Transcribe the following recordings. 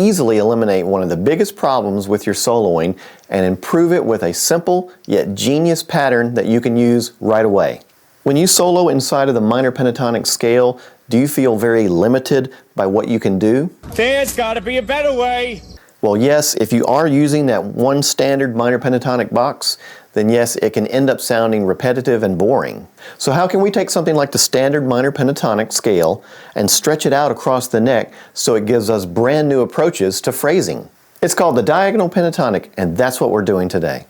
easily eliminate one of the biggest problems with your soloing and improve it with a simple yet genius pattern that you can use right away. When you solo inside of the minor pentatonic scale, do you feel very limited by what you can do? There's gotta be a better way! Well, yes, if you are using that one standard minor pentatonic box, then yes, it can end up sounding repetitive and boring. So how can we take something like the standard minor pentatonic scale and stretch it out across the neck so it gives us brand new approaches to phrasing? It's called the diagonal pentatonic, and that's what we're doing today.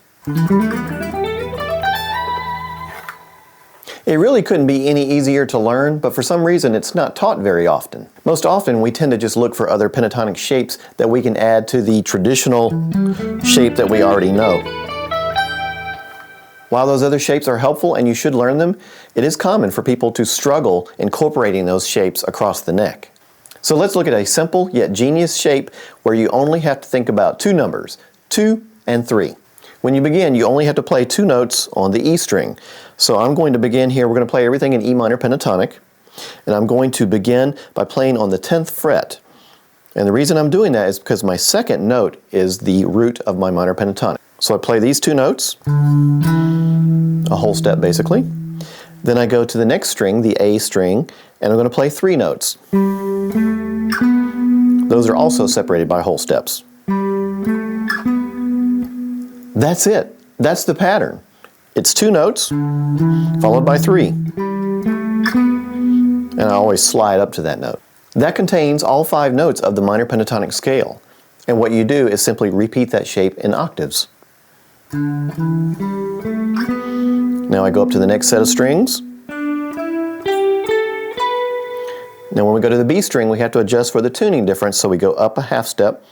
It really couldn't be any easier to learn, but for some reason it's not taught very often. Most often we tend to just look for other pentatonic shapes that we can add to the traditional shape that we already know. While those other shapes are helpful and you should learn them, it is common for people to struggle incorporating those shapes across the neck. So let's look at a simple yet genius shape where you only have to think about two numbers, 2 and 3. When you begin, you only have to play 2 notes on the E string. So I'm going to begin here, we're going to play everything in E minor pentatonic, and I'm going to begin by playing on the 10th fret. And the reason I'm doing that is because my second note is the root of my minor pentatonic. So I play these 2 notes, a whole step basically. Then I go to the next string, the A string, and I'm going to play 3 notes. Those are also separated by whole steps. That's it. That's the pattern. It's 2 notes, followed by 3. And I always slide up to that note. That contains all 5 notes of the minor pentatonic scale. And what you do is simply repeat that shape in octaves. Now I go up to the next set of strings. Now when we go to the B string, we have to adjust for the tuning difference, so we go up a half step.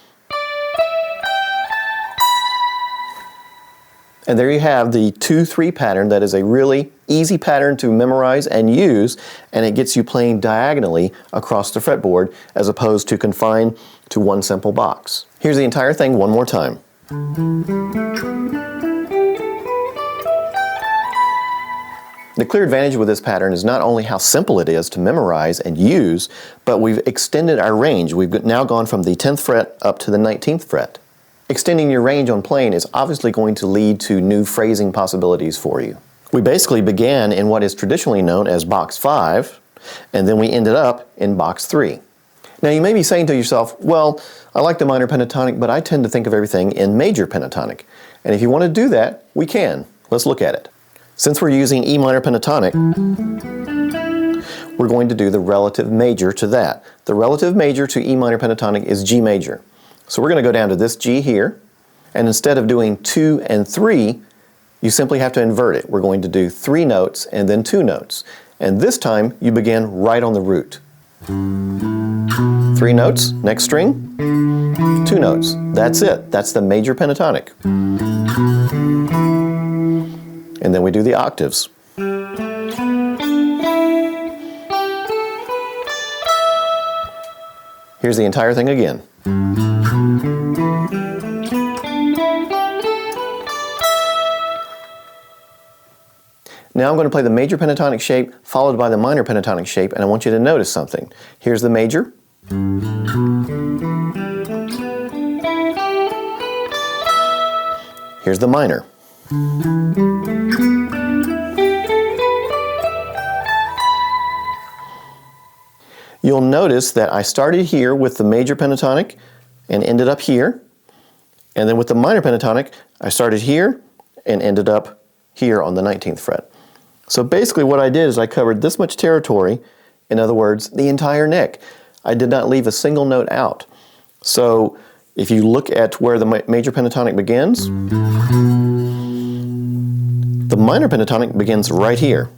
And there you have the 2-3 pattern. That is a really easy pattern to memorize and use, and it gets you playing diagonally across the fretboard as opposed to confined to one simple box. Here's the entire thing one more time. The clear advantage with this pattern is not only how simple it is to memorize and use, but we've extended our range. We've now gone from the 10th fret up to the 19th fret. Extending your range on playing is obviously going to lead to new phrasing possibilities for you. We basically began in what is traditionally known as box 5, and then we ended up in box 3. Now you may be saying to yourself, well, I like the minor pentatonic, but I tend to think of everything in major pentatonic. And if you want to do that, we can. Let's look at it. Since we're using E minor pentatonic, we're going to do the relative major to that. The relative major to E minor pentatonic is G major. So we're going to go down to this G here, and instead of doing 2 and 3, you simply have to invert it. We're going to do 3 notes and then 2 notes. And this time, you begin right on the root. 3 notes, next string, 2 notes. That's it. That's the major pentatonic. And then we do the octaves. Here's the entire thing again. Now I'm going to play the major pentatonic shape followed by the minor pentatonic shape, and I want you to notice something. Here's the major. Here's the minor. You'll notice that I started here with the major pentatonic and ended up here. And then with the minor pentatonic, I started here and ended up here on the 19th fret. So basically what I did is I covered this much territory, in other words, the entire neck. I did not leave a single note out. So if you look at where the major pentatonic begins, the minor pentatonic begins right here.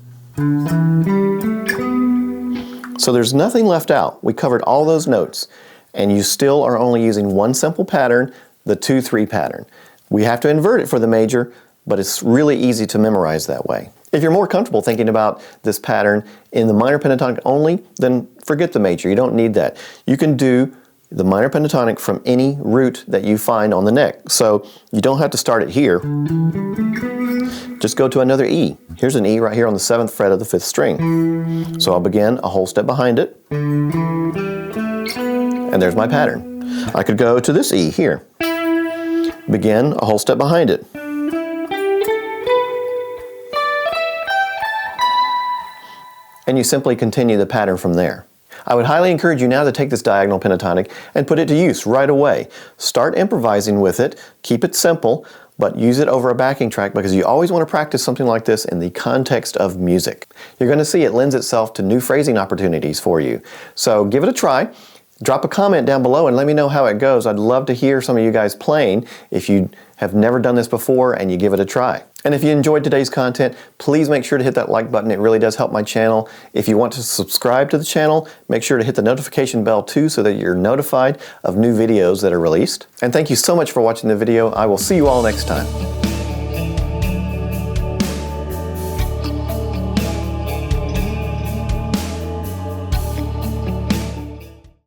So there's nothing left out. We covered all those notes, and you still are only using one simple pattern, the 2-3 pattern. We have to invert it for the major, but it's really easy to memorize that way. If you're more comfortable thinking about this pattern in the minor pentatonic only, then forget the major. You don't need that. You can do the minor pentatonic from any root that you find on the neck. So you don't have to start it here. Just go to another E. Here's an E right here on the 7th fret of the 5th string. So I'll begin a whole step behind it. And there's my pattern. I could go to this E here. Begin a whole step behind it. And you simply continue the pattern from there. I would highly encourage you now to take this diagonal pentatonic and put it to use right away. Start improvising with it, keep it simple, but use it over a backing track because you always want to practice something like this in the context of music. You're going to see it lends itself to new phrasing opportunities for you. So give it a try. Drop a comment down below and let me know how it goes. I'd love to hear some of you guys playing if you have never done this before and you give it a try. And if you enjoyed today's content, please make sure to hit that like button. It really does help my channel. If you want to subscribe to the channel, make sure to hit the notification bell too so that you're notified of new videos that are released. And thank you so much for watching the video. I will see you all next time.